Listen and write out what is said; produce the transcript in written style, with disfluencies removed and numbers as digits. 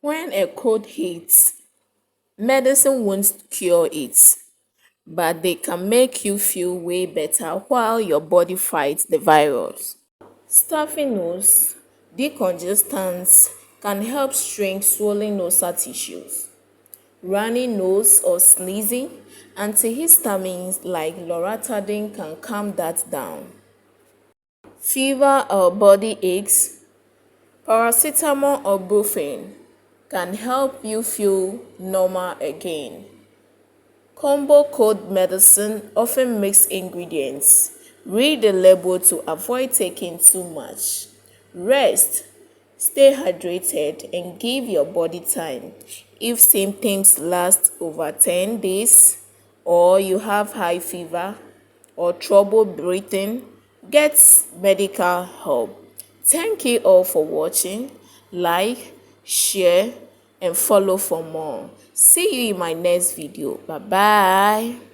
When a cold hits, medicine won't cure it, but they can make you feel way better while your body fights the virus. Stuffy nose decongestants can help shrink swollen nasal tissues. Runny nose or sneezing, antihistamines like loratadine can calm that down. Fever or body aches, paracetamol or brufen can help you feel normal again. Combo cold medicine often mix ingredients. Read the label to avoid taking too much. Rest, stay hydrated, and give your body time. If symptoms last over 10 days, or you have high fever or trouble breathing, get medical help. Thank you all for watching. Like, share, and follow for more. See you in my next video. Bye bye.